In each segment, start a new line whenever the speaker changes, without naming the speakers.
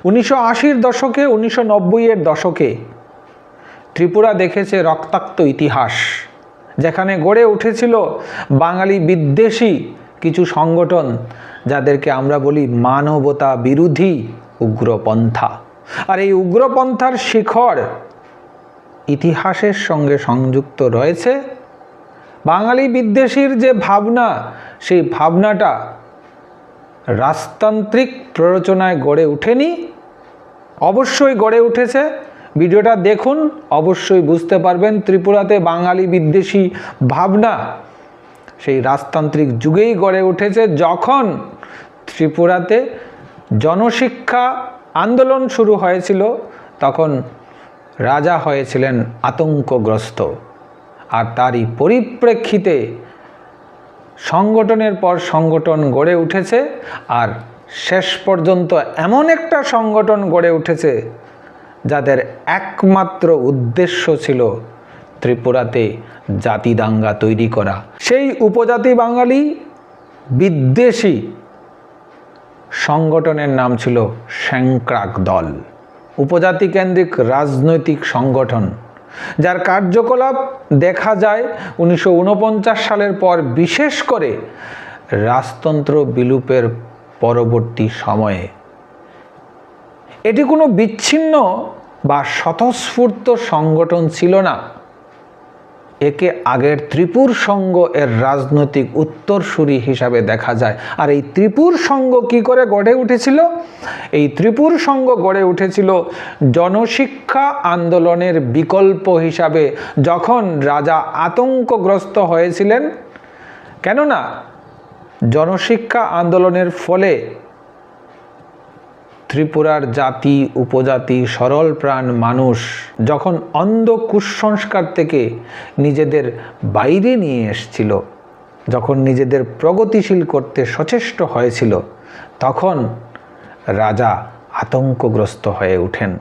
1980-র দশকে 1990-এর দশকে ত্রিপুরা দেখেছে রক্তাক্ত ইতিহাস, যেখানে গড়ে উঠেছিল বাঙালি বিদ্বেষী কিছু সংগঠন, যাদেরকে আমরা বলি মানবতা বিরোধী উগ্রপন্থা। আর এই উগ্রপন্থার শিখর ইতিহাসের সঙ্গে সংযুক্ত রয়েছে। বাঙালি বিদ্বেষীর যে ভাবনা, সেই ভাবনাটা রাজতান্ত্রিক প্ররোচনায় গড়ে ওঠেনি, অবশ্যই গড়ে উঠেছে। ভিডিওটা দেখুন, অবশ্যই বুঝতে পারবেন ত্রিপুরাতে বাঙালি বিদ্বেষী ভাবনা সেই রাজতান্ত্রিক যুগেই গড়ে উঠেছে, যখন ত্রিপুরাতে জনশিক্ষা আন্দোলন শুরু হয়েছিল। তখন রাজা হয়েছিলেন আতঙ্কগ্রস্ত, আর তারই পরিপ্রেক্ষিতে সংগঠনের পর সংগঠন গড়ে উঠেছে। আর শেষ পর্যন্ত এমন একটা সংগঠন গড়ে উঠেছে যাদের একমাত্র উদ্দেশ্য ছিল ত্রিপুরাতে জাতি দাঙ্গা তৈরি করা। সেই উপজাতি বাঙালি বিদ্বেষী সংগঠনের নাম ছিল স্যাংক্রাক দল, উপজাতি কেন্দ্রিক রাজনৈতিক সংগঠন, যার কার্যকলাপ দেখা যায় 1949 সালের পর, বিশেষ করে রাজতন্ত্র বিলুপের পরবর্তী সময়ে। এটি কোনো বিচ্ছিন্ন বা স্বতঃস্ফূর্ত সংগঠন ছিল না। একে আগের ত্রিপুর সংঘ এর রাজনৈতিক উত্তরসূরি হিসাবে দেখা যায়। আর এই ত্রিপুর সংঘ কি করে গড়ে উঠেছিল? এই ত্রিপুর সংঘ গড়ে উঠেছিল জনশিক্ষা আন্দোলনের বিকল্প হিসাবে, যখন রাজা আতঙ্কগ্রস্ত হয়েছিলেন। কেননা জনশিক্ষা আন্দোলনের ফলে ত্রিপুরার জাতি উপজাতি সরল প্রাণ মানুষ যখন অন্ধ কুসংস্কার থেকে নিজেদের বাইরে নিয়ে এসেছিল, যখন নিজেদের প্রগতিশীল করতে সচেষ্ট হয়েছিল, তখন রাজা আতঙ্কগ্রস্ত হয়ে ওঠেন।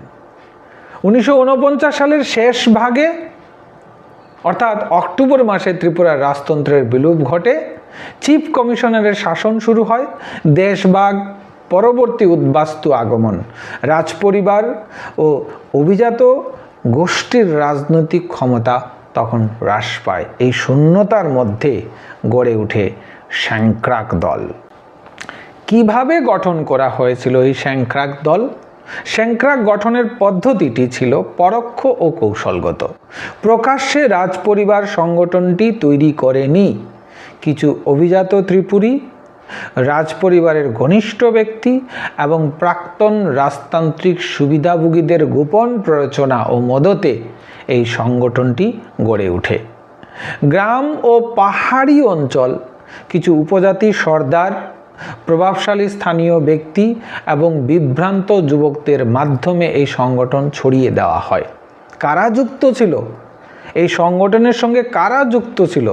1949 সালের শেষ ভাগে, অর্থাৎ অক্টোবর মাসে ত্রিপুরার রাজতন্ত্রের বিলোপ ঘটে, চিফ কমিশনারের শাসন শুরু হয়, দেশভাগ পরবর্তী উদ্বাস্তু আগমন, রাজপরিবার ও অভিজাত গোষ্ঠীর রাজনৈতিক ক্ষমতা তখন হ্রাস পায়। এই শূন্যতার মধ্যে গড়ে ওঠে স্যাংক্রাক দল। কিভাবে গঠন করা হয়েছিল এই স্যাংক্রাক দল? স্যাংক্রাক গঠনের পদ্ধতিটি ছিল পরোক্ষ ও কৌশলগত। প্রকাশ্যে রাজপরিবার সংগঠনটি তৈরি করেনি কিছু অভিজাত ত্রিপুরী, রাজপরিবারের ঘনিষ্ঠ ব্যক্তি এবং প্রাক্তন রাজতান্ত্রিক সুবিধাভোগীদের গোপন প্ররোচনা ও মদতে এই সংগঠনটি গড়ে ওঠে। গ্রাম ও পাহাড়ি অঞ্চল, কিছু উপজাতি সর্দার, প্রভাবশালী স্থানীয় ব্যক্তি এবং বিভ্রান্ত যুবকদের মাধ্যমে এই সংগঠন ছড়িয়ে দেওয়া হয়। কারা যুক্ত ছিল এই সংগঠনের সঙ্গে? কারা যুক্ত ছিল?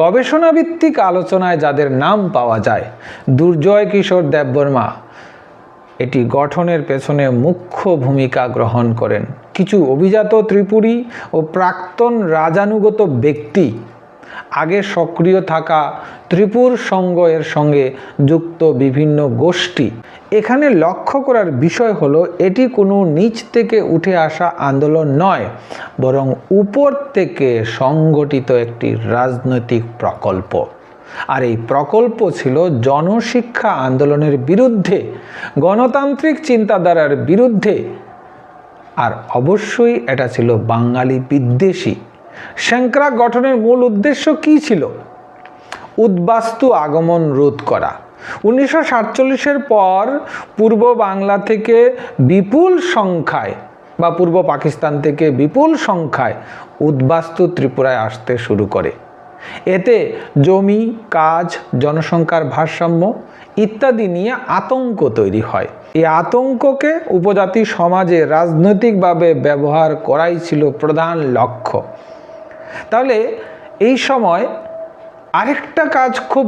গবেষণাভিত্তিক আলোচনায় যাদের নাম পাওয়া যায়, দুর্জয় কিশোর দেববর্মা এটি গঠনের পেছনে মুখ্য ভূমিকা গ্রহণ করেন। কিছু অভিজাত ত্রিপুরী ও প্রাক্তন রাজানুগত ব্যক্তি, আগে সক্রিয় থাকা ত্রিপুর সংঘ এর সঙ্গে যুক্ত বিভিন্ন গোষ্ঠী। এখানে লক্ষ্য করার বিষয় হলো, এটি কোনো নিচ থেকে উঠে আসা আন্দোলন নয়, বরং উপর থেকে সংগঠিত একটি রাজনৈতিক প্রকল্প। আর এই প্রকল্প ছিল জনশিক্ষা আন্দোলনের বিরুদ্ধে, গণতান্ত্রিক চিন্তাধারার বিরুদ্ধে, আর অবশ্যই এটা ছিল বাঙালি বিদ্বেষী। স্যাংক্রাক গঠনের মূল উদ্দেশ্য কী ছিল? উদ্বাস্তু আগমন রোধ করা। 1947-এর পর পূর্ব বাংলা থেকে বিপুল সংখ্যায় বা পূর্ব পাকিস্তান থেকে বিপুল সংখ্যায় উদ্বাস্তু ত্রিপুরায় আসতে শুরু করে। এতে জমি, কাজ, জনসংখ্যার ভারসাম্য ইত্যাদি নিয়ে আতঙ্ক তৈরি হয়। এই আতঙ্ককে উপজাতি সমাজে রাজনৈতিকভাবে ব্যবহার করাই ছিল প্রধান লক্ষ্য। তাহলে এই সময় আরেকটা কাজ খুব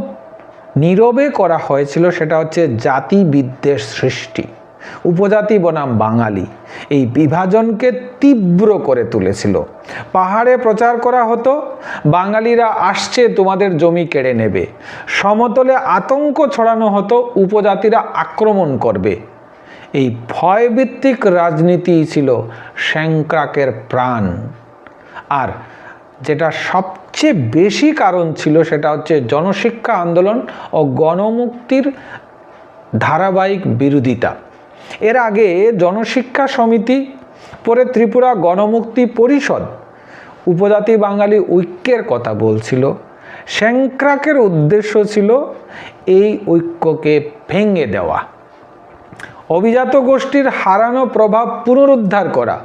নীরবে করা হয়েছিল, সেটা হচ্ছে জাতি বিদ্বেষ সৃষ্টি। উপজাতি বনাম বাঙালি এই বিভাজনকে তীব্র করে তুলেছিল। পাহাড়ে প্রচার করা হতো, বাঙালিরা আসছে তোমাদের জমি কেড়ে নেবে। সমতলে আতঙ্ক ছড়ানো হতো, উপজাতিরা আক্রমণ করবে। এই ভয়ভিত্তিক রাজনীতি ছিল স্যাংক্রাকের প্রাণ। আর যেটা সবচেয়ে বেশি কারণ ছিল সেটা হচ্ছে জনশিক্ষা আন্দোলন ও গণমুক্তির ধারাবাহিক বিরোধিতা। এর আগে জনশিক্ষা সমিতি, পরে ত্রিপুরা গণমুক্তি পরিষদ উপজাতি বাঙালি ঐক্যের কথা বলছিল। স্যাংক্রাকের উদ্দেশ্য ছিল এই ঐক্যকে ভেঙে দেওয়া, অভিজাত গোষ্ঠীর হারানো প্রভাব পুনরুদ্ধার করা।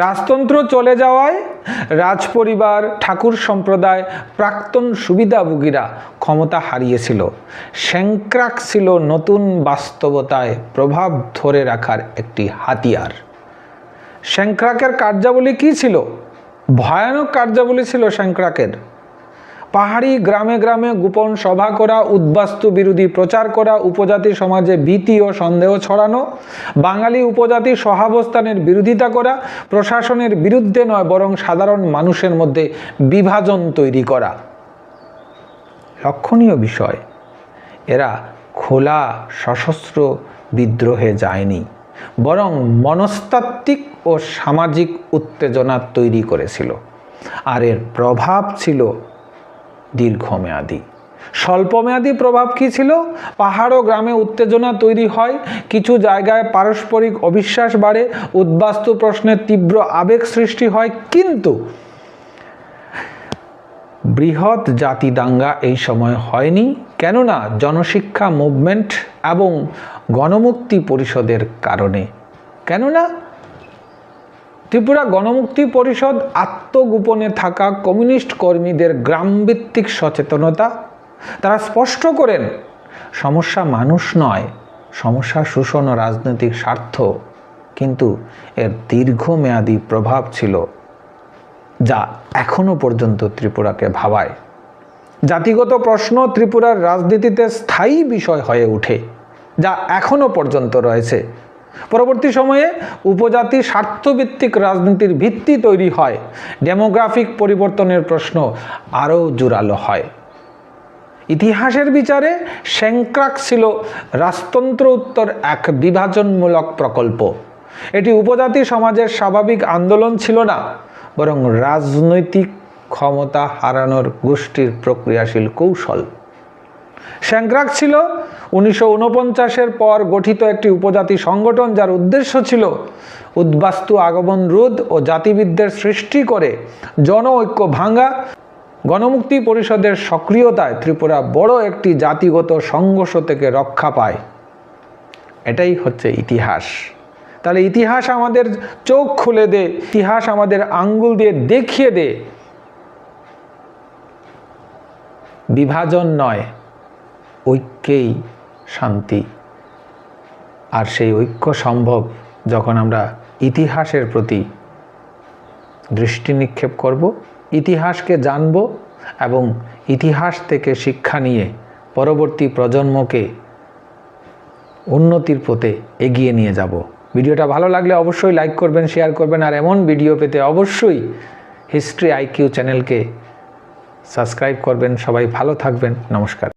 রাজতন্ত্র চলে যাওয়ায় রাজপরিবার, ঠাকুর সম্প্রদায়, প্রাক্তন সুবিধাভোগীরা ক্ষমতা হারিয়েছিল। স্যাংক্রাক ছিল নতুন বাস্তবতায় প্রভাব ধরে রাখার একটি হাতিয়ার। স্যাংক্রাকের কার্যাবলী কী ছিল? ভয়ানক কার্যাবলী ছিল স্যাংক্রাকের। পাহাড়ি গ্রামে গ্রামে গোপন সভা করা, উদ্বাস্তু বিরোধী প্রচার করা, উপজাতি সমাজে ভীতি ও সন্দেহ ছড়ানো, বাঙালি উপজাতি সহাবস্থানের বিরোধিতা করা, প্রশাসনের বিরুদ্ধে নয় বরং সাধারণ মানুষের মধ্যে বিভাজন তৈরি করা। লক্ষণীয় বিষয়, এরা খোলা সশস্ত্র বিদ্রোহে যায়নি, বরং মনস্তাত্ত্বিক ও সামাজিক উত্তেজনা তৈরি করেছিল। আর এর প্রভাব ছিল দীর্ঘমেয়াদী। স্বল্পমেয়াদী প্রভাব কী ছিল? পাহাড় ও গ্রামে উত্তেজনা তৈরি হয়, কিছু জায়গায় পারস্পরিক অবিশ্বাস বাড়ে, উদ্বাস্তু প্রশ্নের তীব্র আবেগ সৃষ্টি হয়। কিন্তু বৃহৎ জাতি দাঙ্গা এই সময় হয়নি, কেননা জনশিক্ষা মুভমেন্ট এবং গণমুক্তি পরিষদের কারণে। কেননা ত্রিপুরা গণমুক্তি পরিষদ আত্মগোপনে থাকা কমিউনিস্ট কর্মীদের গ্রামভিত্তিক সচেতনতা। তারা স্পষ্ট করেন, সমস্যা মানুষ নয়, সমস্যা শোষণ ও রাজনৈতিক স্বার্থ। কিন্তু এর দীর্ঘমেয়াদী প্রভাব ছিল যা এখনো পর্যন্ত ত্রিপুরাকে ভাবায়। জাতিগত প্রশ্ন ত্রিপুরার রাজনীতিতে স্থায়ী বিষয় হয়ে ওঠে, যা এখনো পর্যন্ত রয়েছে। পরবর্তী সময়ে উপজাতি স্বার্থভিত্তিক রাজনীতির ভিত্তি তৈরি হয়, ডেমোগ্রাফিক পরিবর্তনের প্রশ্ন আরও জোরালো হয়। ইতিহাসের বিচারে স্যাংক্রাক ছিল রাজতন্ত্র উত্তর এক বিভাজনমূলক প্রকল্প। এটি উপজাতি সমাজের স্বাভাবিক আন্দোলন ছিল না, বরং রাজনৈতিক ক্ষমতা হারানোর গোষ্ঠীর প্রক্রিয়াশীল কৌশল। স্যাংক্রাক ছিল 1949-এর পর গঠিত একটি উপজাতি সংগঠন, যার উদ্দেশ্য ছিল উদ্বাস্তু আগমন রোধ ও জাতিবিদ্বের সৃষ্টি করে জন ঐক্য ভাঙা। গণমুক্তি পরিষদের সক্রিয়তায় ত্রিপুরা বড় একটি জাতিগত সংঘর্ষ থেকে রক্ষা পায়। এটাই হচ্ছে ইতিহাস। তাহলে ইতিহাস আমাদের চোখ খুলে দে, ইতিহাস আমাদের আঙ্গুল দিয়ে দেখিয়ে দে, বিভাজন নয়, ঐক্যেই শান্তি। আর সেই ঐক্য সম্ভব যখন আমরা ইতিহাসের প্রতি দৃষ্টি নিক্ষেপ করব, ইতিহাসকে জানব এবং ইতিহাস থেকে শিক্ষা নিয়ে পরবর্তী প্রজন্মকে উন্নতির পথে এগিয়ে নিয়ে যাব। ভিডিওটা ভালো লাগলে অবশ্যই লাইক করবেন, শেয়ার করবেন। আর এমন ভিডিও পেতে অবশ্যই হিস্ট্রি আইকিউ চ্যানেলকে সাবস্ক্রাইব করবেন। সবাই ভালো থাকবেন। নমস্কার।